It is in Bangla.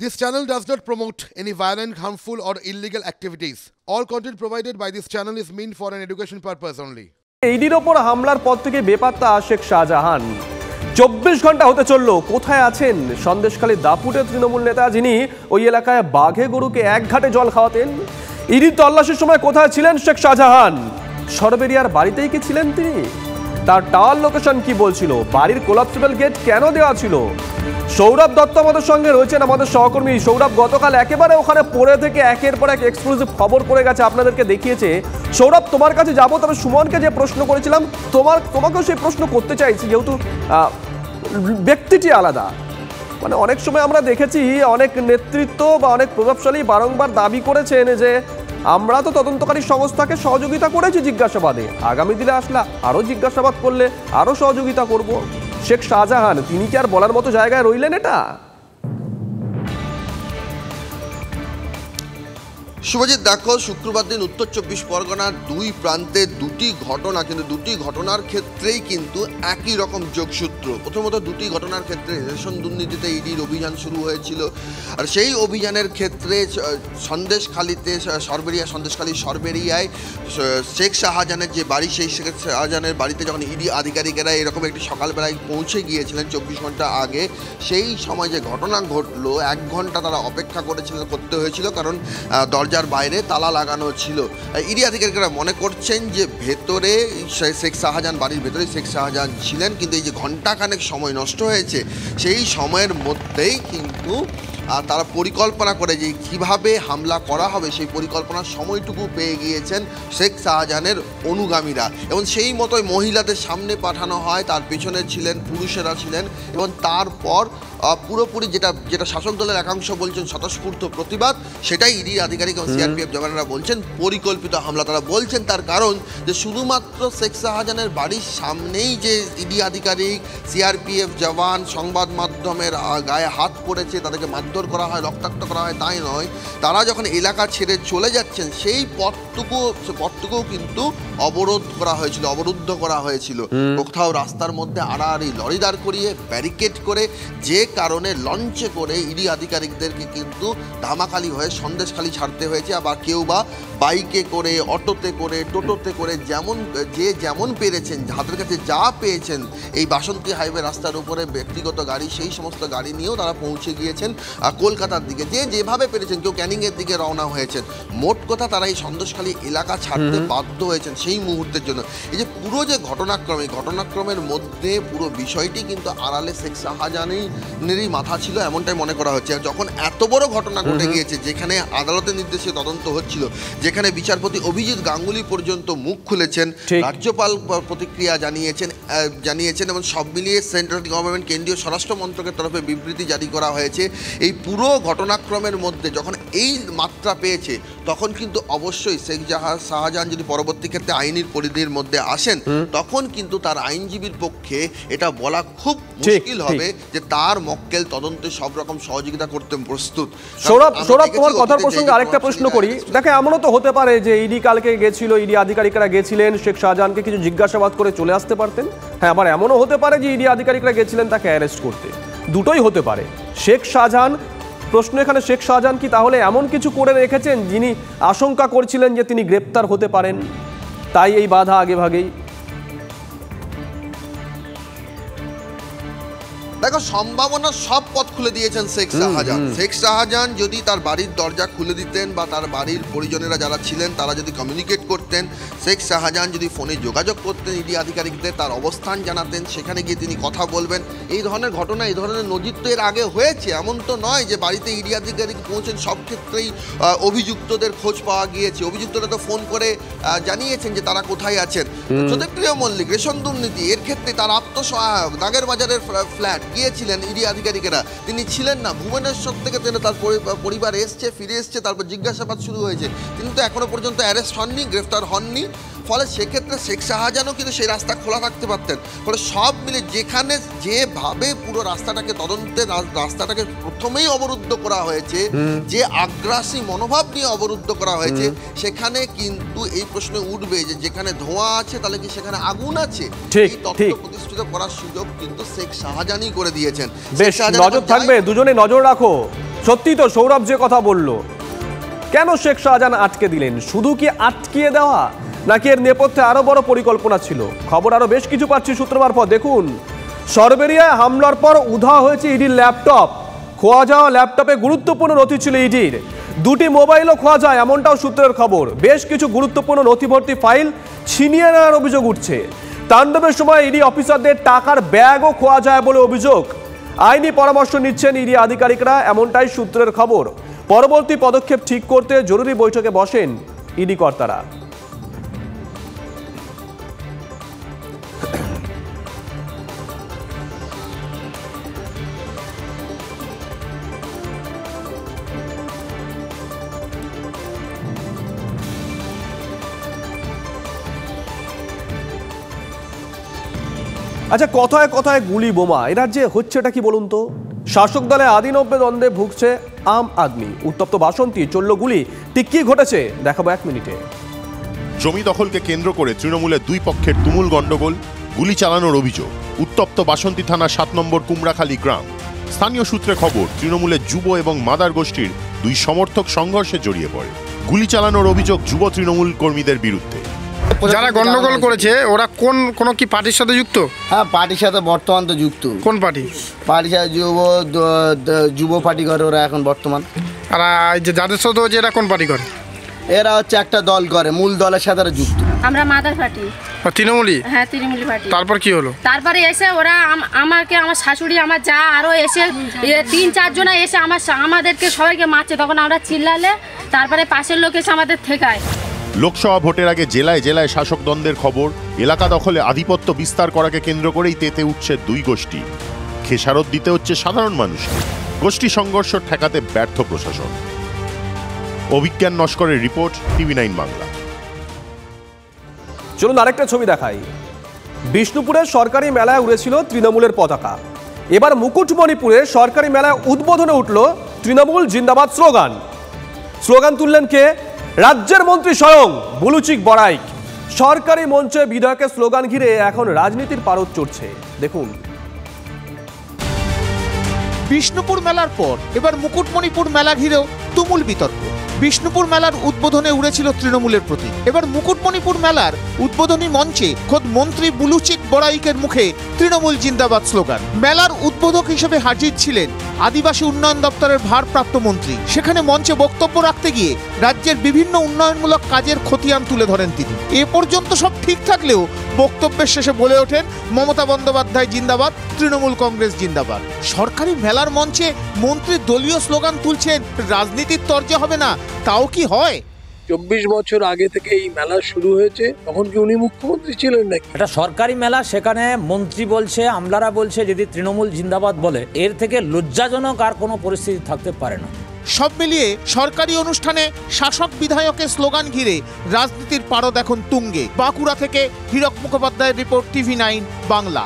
This channel does not promote any violent, harmful, or illegal activities. All content provided by this channel is meant for an education purpose only. ইডির ওপর হামলার পর থেকে বেপাত্তা শেখ শাহজাহান 24 ঘন্টা হতে চলল। কোথায় আছেন সন্দেশখালী দাপুটের তৃণমূল নেতা, যিনি ওই এলাকায় বাঘে গরুকে এক ঘাটে জল খাওয়াতেন? ইডির তল্লাশির সময় কোথায় ছিলেন শেখ শাহজাহান? সরবেরিয়ার বাড়িতেই কি ছিলেন তিনি? তার টাওয়ার লোকেশন কি বলছিল? বাড়ির কোলাপসিবল গেট কেন দেওয়া ছিল? সৌরভ দত্ত আমাদের সঙ্গে রয়েছেন, আমাদের সহকর্মী। সৌরভ গতকাল একেবারে ওখানে পড়ে থেকে একের পর এক এক্সক্লুসিভ খবর করে গেছে, আপনাদেরকে দেখিয়েছে। সৌরভ, তোমার কাছে যাবো, তবে সুমনকে যে প্রশ্ন করেছিলাম তোমাকেও সেই প্রশ্ন করতে চাইছি, যেহেতু ব্যক্তিটি আলাদা। মানে অনেক সময় আমরা দেখেছি অনেক নেতৃত্ব বা অনেক প্রভাবশালী বারংবার দাবি করেছেন যে আমরা তো তদন্তকারী সংস্থাকে সহযোগিতা করেছি জিজ্ঞাসাবাদে, আগামী দিনে আসলে আরও জিজ্ঞাসাবাদ করলে আরও সহযোগিতা করব। শেখ শাহজাহান তিনি কি আর বলার মতো জায়গায় রইলেন এটা? শুভজিৎ, দেখো, শুক্রবার দিন উত্তর 24 পরগনার দুই প্রান্তে দুটি ঘটনা, কিন্তু দুটি ঘটনার ক্ষেত্রেই কিন্তু একই রকম যোগসূত্র। প্রথমত দুটি ঘটনার ক্ষেত্রে রেশন দুর্নীতিতে ইডির অভিযান শুরু হয়েছিল, আর সেই অভিযানের ক্ষেত্রে সন্দেশখালীতে সরবেরিয়ায় শেখ শাহজাহানের যে বাড়ি, সেই শেখ শাহজাহানের বাড়িতে যখন ইডি আধিকারিকেরা এরকম একটি সকালবেলায় পৌঁছে গিয়েছিলেন 24 ঘন্টা আগে, সেই সময় যে ঘটনা ঘটলো 1 ঘন্টা তারা অপেক্ষা করতে হয়েছিল, কারণ দরজার বাইরে তালা লাগানো ছিল। ইডি আধিকারিকরা মনে করছেন যে ভেতরে শেখ শাহজাহান, বাড়ির ভেতরে শেখ শাহজাহান ছিলেন, কিন্তু এই যে ঘণ্টাখানেক সময় নষ্ট হয়েছে, সেই সময়ের মধ্যেই কিন্তু তারা পরিকল্পনা করে যে কিভাবে হামলা করা হবে, সেই পরিকল্পনার সময়টুকু পেয়ে গিয়েছেন শেখ শাহজাহানের অনুগামীরা, এবং সেই মতোই মহিলাদের সামনে পাঠানো হয়, তার পেছনে ছিলেন পুরুষেরা ছিলেন, এবং তারপর পুরোপুরি যেটা শাসক দলের একাংশ বলছেন স্বতঃস্ফূর্ত প্রতিবাদ, সেটাই ইডি আধিকারিক এবং সিআরপিএফ জওয়ানরা বলছেন পরিকল্পিত হামলা। তারা বলছেন তার কারণ যে শুধুমাত্র শেখ শাহজাহানের বাড়ির সামনেই যে ইডি আধিকারিক, সিআরপিএফ জওয়ান, সংবাদ মাধ্যমের গায়ে হাত পড়েছে, তাদেরকে মারধর করা হয়, রক্তাক্ত করা হয়, তাই নয়, তারা যখন এলাকা ছেড়ে চলে যাচ্ছেন সেই পথটুকুও কিন্তু অবরুদ্ধ করা হয়েছিল। কোথাও রাস্তার মধ্যে আড়াআড়ি লরি দাঁড় করিয়ে ব্যারিকেড করে, যে কারণে লঞ্চে করে ইডি আধিকারিকদেরকে কিন্তু ধামাখালি হয়ে সন্দেশখালী ছাড়তে হয়েছে। আবার কেউ বা বাইকে করে, অটোতে করে, টোটোতে করে, যেমন পেরেছেন, হাতের কাছে যা পেয়েছেন, এই বাসন্তী হাইওয়ে রাস্তার উপরে ব্যক্তিগত গাড়ি, সেই সমস্ত গাড়ি নিয়েও তারা পৌঁছে গিয়েছেন কলকাতার দিকে, যেভাবে পেরেছেন। কেউ ক্যানিংয়ের দিকে রওনা হয়েছেন। মোট কথা তারা এই সন্দেশখালী এলাকা ছাড়তে বাধ্য হয়েছেন সেই মুহূর্তের জন্য। এই যে পুরো যে ঘটনাক্রমের মধ্যে পুরো বিষয়টি কিন্তু আড়ালে শেখ শাহজাহানেরই মাথা ছিল, এমনটাই মনে করা হচ্ছে। যখন এত বড় ঘটনা ঘটে গিয়েছে, যেখানে আদালতের নির্দেশে তদন্ত হচ্ছিল, যেখানে বিচারপতি অভিজিৎ গাঙ্গুলি পর্যন্ত মুখ খুলেছেন, রাজ্যপাল প্রতিক্রিয়া জানিয়েছেন, এবং সব মিলিয়ে সেন্ট্রাল গভর্নমেন্ট, কেন্দ্রীয় স্বরাষ্ট্র মন্ত্রকের তরফে বিবৃতি জারি করা হয়েছে। এই পুরো ঘটনাক্রমের মধ্যে যখন এই মাত্রা পেয়েছে, তখন কিন্তু অবশ্যই শেখ শাহজাহান যদি পরবর্তী ক্ষেত্রে আইনের পরিধির মধ্যে আসেন, তখন কিন্তু তার আইনজীবীর পক্ষে এটা বলা খুব মুশকিল হবে যে তার মক্কেল তদন্তে সব রকম সহযোগিতা করতে প্রস্তুত। সৌরভ, তোমার কথার প্রসঙ্গে আরেকটা প্রশ্ন করি। দেখে, এমনও তো হতে পারে যে ইডি কালকে গেছিল, ইডি আধিকারিকরা গেছিলেন, শেখ শাহজাহানকে কিছু জিজ্ঞাসাবাদ করে চলে আসতে পারতেন। হ্যাঁ, আবার এমনও হতে পারে যে ইডি আধিকারিকরা গেছিলেন তাকে অ্যারেস্ট করতে। দুটোই হতে পারে। প্রশ্ন এখানে, শেখ শাহজাহান কি তাহলে এমন কিছু করে রেখেছেন যিনি আশঙ্কা করছিলেন যে তিনি গ্রেপ্তার হতে পারেন, তাই এই বাধা আগে ভাগেই? দেখো, সম্ভাবনা সব পথ খুলে দিয়েছেন শেখ শাহজাহান। শেখ শাহজাহান যদি তার বাড়ির দরজা খুলে দিতেন, বা তার বাড়ির পরিজনেরা যারা ছিলেন তারা যদি কমিউনিকেট করতেন, শেখ শাহজাহান যদি ফোনে যোগাযোগ করতেন ইডি আধিকারিকদের, তার অবস্থান জানাতেন, সেখানে গিয়ে তিনি কথা বলবেন, এই ধরনের ঘটনা, এই ধরনের নজির তো এর আগে হয়েছে। এমন তো নয় যে বাড়িতে ইডি আধিকারিক পৌঁছেন, সব ক্ষেত্রেই অভিযুক্তদের খোঁজ পাওয়া গিয়েছে। অভিযুক্তরা তো ফোন করে জানিয়েছেন যে তারা কোথায় আছেন। জ্যোতিপ্রিয় মল্লিক, রেশন দুর্নীতি, এর ক্ষেত্রে তার আত্মসহায়ক দাগের বাজারের ফ্ল্যাট গিয়েছিলেন ইডি আধিকারিকেরা, তিনি ছিলেন না। ভুবনেশ্বর থেকে তার পরিবার ফিরে এসছে, তারপর জিজ্ঞাসাবাদ শুরু হয়েছে। তিনি তো এখনো পর্যন্ত অ্যারেস্ট হননি, গ্রেফতার হননি। ফলে সেক্ষেত্রে শেখ শাহজাহানও কিন্তু সেই রাস্তা খোলা রাখতে পারতেন। ফলে সব মিলে যেখানে যেভাবে পুরো রাস্তাটাকে প্রথমেই অবরুদ্ধ করা হয়েছে, যে আগ্রাসী মনোভাব নিয়ে অবরুদ্ধ করা হয়েছে, সেখানে কিন্তু এই প্রশ্ন উঠবে যে যেখানে ধোঁয়া আছে তাহলে কি সেখানে আগুন আছে? এই তথ্য প্রতিষ্ঠিত করার সুযোগ কিন্তু শেখ শাহজাহানই করে দিয়েছেন। বেশ, নজর থাকবে, দুজনে নজর রাখো। সত্যি তো সৌরভ যে কথা বলল, কেন শেখ শাহজাহান আটকে দিলেন? শুধু কি আটকিয়ে দেওয়া, নাকি এর নেপথ্যে আরো বড় পরিকল্পনা ছিল? খবর আরো বেশ কিছু পাচ্ছি সূত্র মারফত। দেখুন, সরবেরিয়ায় হামলার পর উধাও হয়েছে ইডির ল্যাপটপ। খোয়া যাওয়া ল্যাপটপে গুরুত্বপূর্ণ নথি ছিল ইডির। দুটি মোবাইলও খোয়া যায় এমনটাও সূত্রের খবর। বেশ কিছু গুরুত্বপূর্ণ নথিভর্তি ফাইল ছিনিয়ে নেওয়ার অভিযোগ উঠছে। তাণ্ডবের সময় ইডি অফিসারদের টাকার ব্যাগও খোয়া যায় বলে অভিযোগ। আইনি পরামর্শ নিচ্ছেন ইডি আধিকারিকরা, এমনটাই সূত্রের খবর। পরবর্তী পদক্ষেপ ঠিক করতে জরুরি বৈঠকে বসেন ইডি কর্তারা। আচ্ছা, কথায় কথায় গুলি বোমা, এ রাজ্যে হচ্ছেটা কি বলুন তো? শাসক দলে আদিনব্য দ্বন্দ্বে ভুগছে আম আদমি। উত্তপ্ত বাসন্তী, চলল গুলি। ঠিক কি ঘটেছে দেখাবো 1 মিনিটে। জমি দখলকে কেন্দ্র করে তৃণমূলের দুই পক্ষের তুমুল গন্ডগোল, গুলি চালানোর অভিযোগ। উত্তপ্ত বাসন্তী থানা 7 নম্বর কুমড়াখালী গ্রাম। স্থানীয় সূত্রে খবর, তৃণমূলের যুব এবং মাদার গোষ্ঠীর দুই সমর্থক সংঘর্ষে জড়িয়ে পড়ে। গুলি চালানোর অভিযোগ যুব তৃণমূল কর্মীদের বিরুদ্ধে। যারা গন্ডগোল করেছে ওরা কোনো কি পার্টির সাথে যুক্ত? হ্যাঁ, পার্টির সাথে বর্তমান তো যুক্ত। কোন পার্টি? পার্টির সাথে যুব পার্টি করে ওরা এখন বর্তমান। আর যে যাদের সাথে হচ্ছে এরা কোন পার্টি করে? এরা হচ্ছে একটা দল করে, মূল দলের সাথে যুক্ত। আমরা মাদার পার্টি। তৃণমূলী? হ্যাঁ, তৃণমূলী পার্টি। তারপর কি হলো? তারপরে এসে ওরা আমাকে, আমার শাশুড়ি, আমার যা আরো এসে 3-4 জন এসে আমাদেরকে সবাইকে মারছে। তখন আমরা চিল্লালে তারপরে পাশের লোক এসে আমাদের ঠেকায়। লোকসভা ভোটের আগে জেলায় জেলায় শাসক দ্বন্দ্বের খবর। এলাকা দখলে আধিপত্য বিস্তার করাকে কেন্দ্র করেই তেতে উঠছে দুই গোষ্ঠী। খেসারত দিতে হচ্ছে সাধারণ মানুষকে। গোষ্ঠী সংঘর্ষ ঠেকাতে ব্যর্থ প্রশাসন। অভিজ্ঞান নস্করের রিপোর্ট, TV9 বাংলা। চলুন আরেকটা ছবি দেখাই। বিষ্ণুপুরের সরকারি মেলায় উড়েছিল তৃণমূলের পতাকা। এবার মুকুটমণিপুরে সরকারি মেলায় উদ্বোধনে উঠল তৃণমূল জিন্দাবাদ স্লোগান। স্লোগান তুললেন কে? রাজ্যের মন্ত্রী স্বয়ং বুলুচিক বড়াইক। সরকারি মঞ্চে বিধায়কের স্লোগান ঘিরে এখন রাজনীতির পারদ চড়ছে। দেখুন, বিষ্ণুপুর মেলার পর এবার মুকুটমণিপুর মেলা ঘিরেও তুমুল বিতর্ক। বিষ্ণুপুর মেলার উদ্বোধনে উড়েছিল তৃণমূলের প্রতীক। এবার মুকুটমণিপুর মেলার উদ্বোধনী মঞ্চে খোদ মন্ত্রী বুলুচিক বড়াইকের মুখে তৃণমূল জিন্দাবাদ স্লোগান। মেলার উদ্বোধক হিসেবে হাজির ছিলেন আদিবাসী উন্নয়ন দপ্তরের ভারপ্রাপ্ত মন্ত্রী। সেখানে মঞ্চে বক্তব্য রাখতে গিয়ে রাজ্যের বিভিন্ন উন্নয়নমূলক কাজের খতিয়ান তুলে ধরেন তিনি। এ পর্যন্ত সব ঠিক থাকলেও বক্তব্যের শেষে বলে ওঠেন, মমতা বন্দ্যোপাধ্যায় জিন্দাবাদ, তৃণমূল কংগ্রেস জিন্দাবাদ। সরকারি মেলার মঞ্চে মন্ত্রী দলীয় স্লোগান তুলছেন, রাজনীতির তর্জা হবে না, তাও কি হয়? 24 বছর আগে থেকে এই মেলা শুরু হয়েছে, তখন কি উনি মুখ্যমন্ত্রী ছিলেন নাকি? এটা সরকারি মেলা, সেখানে মন্ত্রী বলছে, আমলারা বলছে, যদি তৃণমূল জিন্দাবাদ বলে, এর থেকে লজ্জাজনক আর কোনো পরিস্থিতি থাকতে পারে না। সব মিলিয়ে সরকারি অনুষ্ঠানে শাসক বিধায়কের স্লোগান ঘিরে রাজনীতির পারদ এখন তুঙ্গে। বাঁকুড়া থেকে হীরক মুখোপাধ্যায়ের রিপোর্ট, TV9 বাংলা।